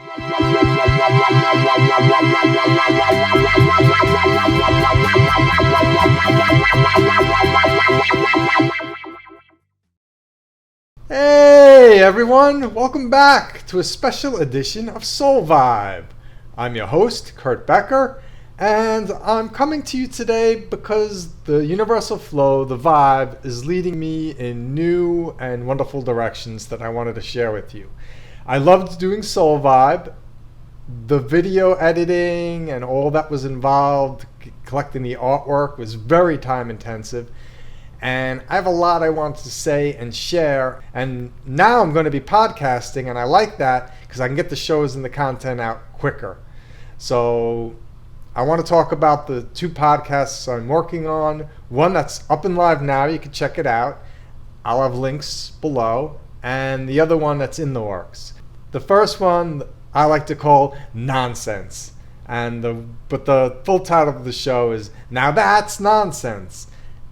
Hey everyone, welcome back to a special edition of Soul Vibe. I'm your host, Kurt Becker, and I'm coming to you today because the universal flow, the vibe, is leading me in new and wonderful directions that I wanted to share with you. I loved doing Soul Vibe. The video editing and all that was involved, collecting the artwork, was very time intensive. And I have a lot I want to say and share. And now I'm going to be podcasting, and I like that because I can get the shows and the content out quicker. So I want to talk about the two podcasts I'm working on. One that's up and live now. You can check it out. I'll have links below. And the other one that's in the works. The first one I like to call Nonsense. But the full title of the show is Now That's Nonsense.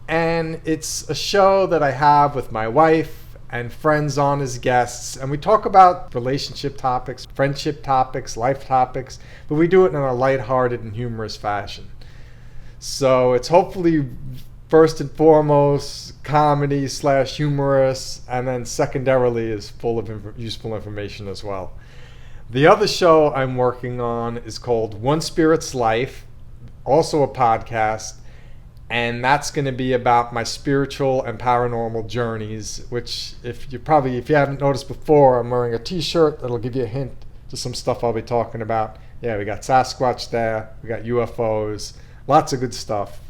And it's a show that I have with my wife and friends on as guests. And we talk about relationship topics, friendship topics, life topics, but we do it in a lighthearted and humorous fashion. So it's hopefully first and foremost comedy / humorous, and then secondarily is full of useful information as well. The other show I'm working on is called One Spirit's Life, also a podcast. And that's going to be about my spiritual and paranormal journeys, which if you haven't noticed before, I'm wearing a t-shirt that'll give you a hint to some stuff I'll be talking about. Yeah, we got Sasquatch there, we got UFOs, lots of good stuff.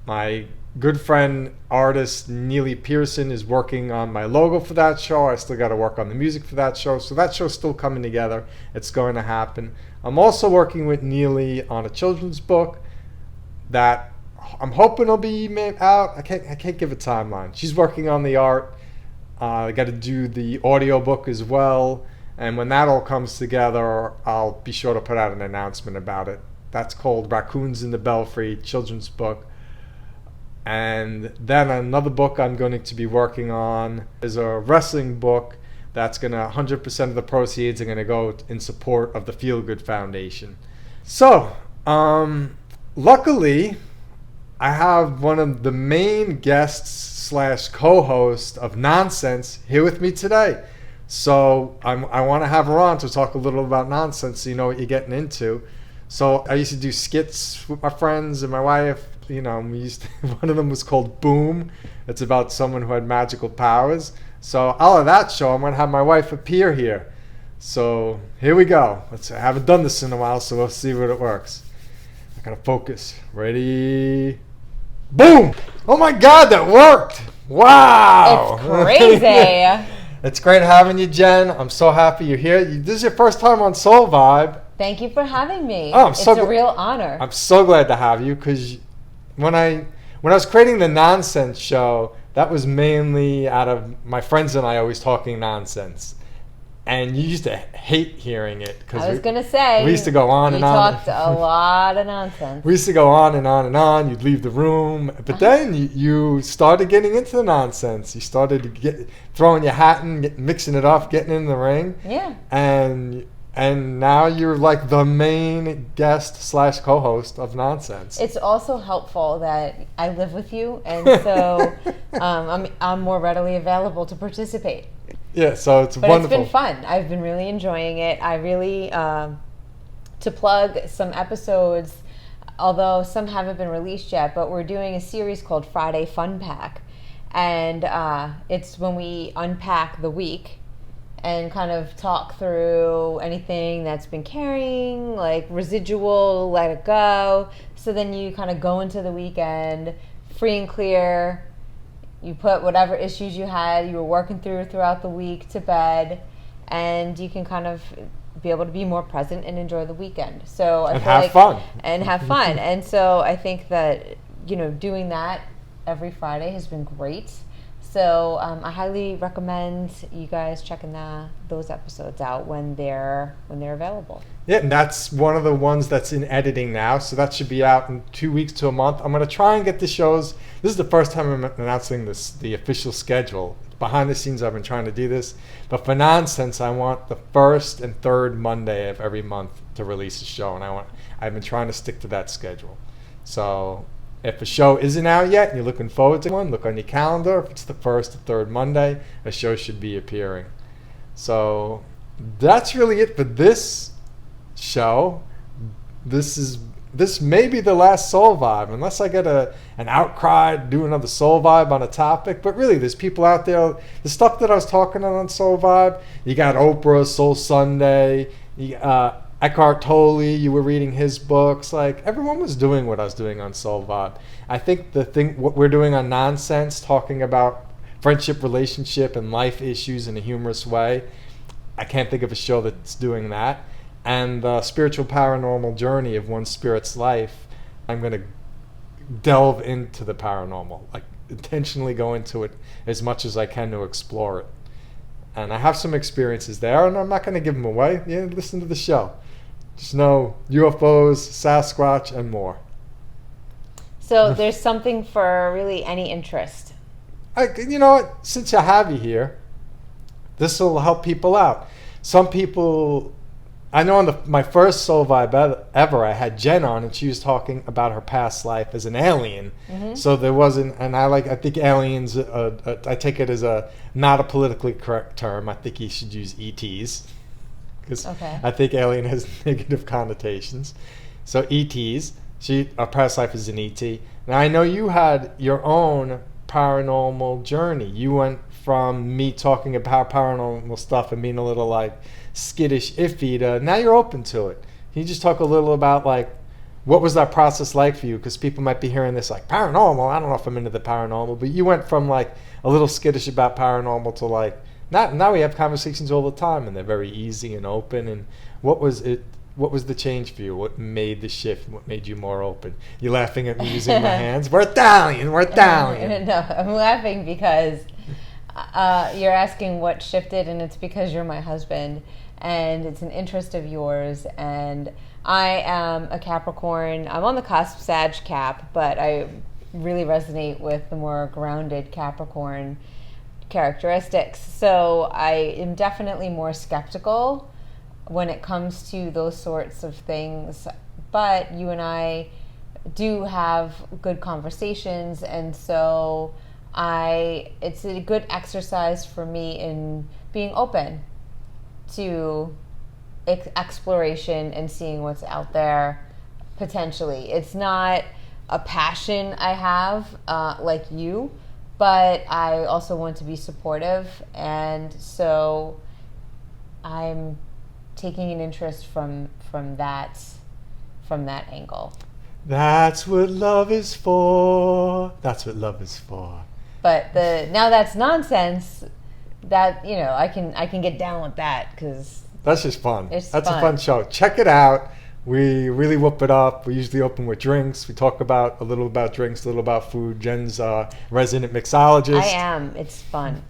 My good friend, artist Neely Pearson is working on my logo for that show. I still got to work on the music for that show. So that show's still coming together. It's going to happen. I'm also working with Neely on a children's book that I'm hoping it'll be out. I can't give a timeline. She's working on the art. I got to do the audio book as well. And when that all comes together, I'll be sure to put out an announcement about it. That's called Raccoons in the Belfry, children's book. And then another book I'm going to be working on is a wrestling book that's going to 100% of the proceeds are going to go in support of the Feel Good Foundation. So, luckily, I have one of the main guests / co-hosts of Nonsense here with me today. So I want to have her on to talk a little about Nonsense so you know what you're getting into. So I used to do skits with my friends and my wife. You know, one of them was called Boom. It's about someone who had magical powers. So out of that show, I'm going to have my wife appear here. So here we go. I haven't done this in a while, so we'll see what it works. I gotta focus. Ready? Boom! Oh my God, that worked! Wow! It's crazy. It's great having you, Jen. I'm so happy you're here. This is your first time on Soul Vibe. Thank you for having me. Oh, it's a real honor. I'm so glad to have you because when I was creating the Nonsense show, that was mainly out of my friends and I always talking nonsense. And you used to hate hearing it. I was going to say. We used to go on and on. You talked a lot of nonsense. We used to go on and on and on. You'd leave the room. But then you started getting into the nonsense. You started throwing your hat in, mixing it up, getting in the ring. Yeah. And now you're like the main guest / co-host of Nonsense. It's also helpful that I live with you. And so I'm more readily available to participate. Yeah, so it's wonderful. But it's been fun. I've been really enjoying it. I really, to plug some episodes, although some haven't been released yet, but we're doing a series called Friday Fun Pack. And it's when we unpack the week and kind of talk through anything that's been carrying, like residual, let it go. So then you kind of go into the weekend free and clear. You put whatever issues you were working throughout the week to bed, and you can kind of be able to be more present and enjoy the weekend. So I feel have fun. And have fun. And so I think that, doing that every Friday has been great. So I highly recommend you guys checking those episodes out when they're available. Yeah, and that's one of the ones that's in editing now, so that should be out in 2 weeks to a month. I'm going to try and get the shows. This is the first time I'm announcing the official schedule. behind the scenes, I've been trying to do this. But for nonsense, I want the first and third Monday of every month to release a show, and I've been trying to stick to that schedule. So if a show isn't out yet and you're looking forward to one, look on your calendar. If it's the first or third Monday, a show should be appearing. So that's really it for this show. This may be the last Soul Vibe, unless I get an outcry to do another Soul Vibe on a topic. But really, there's people out there. The stuff that I was talking on Soul Vibe, you got Oprah, Soul Sunday, Eckhart Tolle, you were reading his books. Like, everyone was doing what I was doing on Soul Vibe. I think what we're doing on Nonsense, talking about friendship, relationship, and life issues in a humorous way, I can't think of a show that's doing that. And the spiritual paranormal journey of one spirit's life, I'm going to delve into the paranormal, like intentionally go into it as much as I can to explore it. And I have some experiences there, and I'm not going to give them away. Yeah, listen to the show. Just know UFOs, Sasquatch, and more. So there's something for really any interest. You know what? Since I have you here, this will help people out. Some people... I know on my first Soul Vibe ever, I had Jen on, and she was talking about her past life as an alien. Mm-hmm. So there wasn't, and I think aliens, I take it as not a politically correct term. I think you should use ETs, because I think alien has negative connotations. So ETs, her past life is an ET. Now I know you had your own paranormal journey. You went from me talking about paranormal stuff and being a little like skittish, iffy, to now you're open to it. Can you just talk a little about like what was that process like for you? Because people might be hearing this like paranormal. I don't know if I'm into the paranormal, but you went from like a little skittish about paranormal to like now we have conversations all the time and they're very easy and open. And what was it? What was the change for you? What made the shift? What made you more open? You laughing at me using my hands? We're Italian. We're Italian. No, I'm laughing because you're asking what shifted, and it's because you're my husband. And it's an interest of yours, and I am a Capricorn. I'm on the cusp Sag Cap, but I really resonate with the more grounded Capricorn characteristics. So I am definitely more skeptical when it comes to those sorts of things, but you and I do have good conversations, and so it's a good exercise for me in being open to exploration and seeing what's out there potentially. It's not a passion I have like you, but I also want to be supportive, and so I'm taking an interest from that angle. That's what love is for. That's what love is for. But now that's nonsense. That I can get down with that because that's just fun. That's fun. A fun show. Check it out. We really whoop it up. We usually open with drinks. We talk a little about drinks, a little about food. Jen's resident mixologist. I am. It's fun.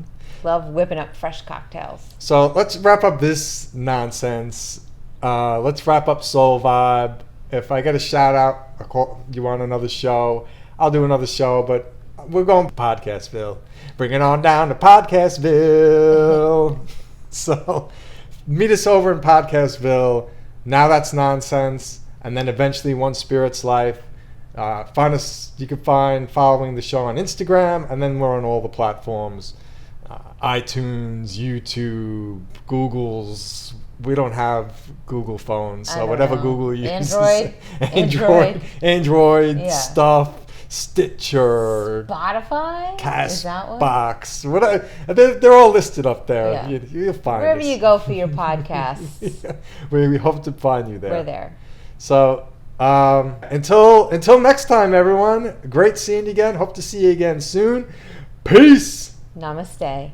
Love whipping up fresh cocktails. So let's wrap up this nonsense. Let's wrap up Soul Vibe. If I get a shout out, you want another show, I'll do another show. But we're going to Podcastville. Bring it on down to Podcastville. So meet us over in Podcastville. Now that's nonsense. And then eventually One Spirit's Life. Find us. You can find following the show on Instagram. And then we're on all the platforms. iTunes, YouTube, Google's. We don't have Google phones. So whatever know. Google uses. Android yeah. Stuff. Stitcher, Spotify, Castbox, whatever. They're all listed up there. Yeah. You'll find wherever us. you go for your podcasts. Yeah. We hope to find you there. We're there. So until next time, everyone. Great seeing you again. Hope to see you again soon. Peace. Namaste.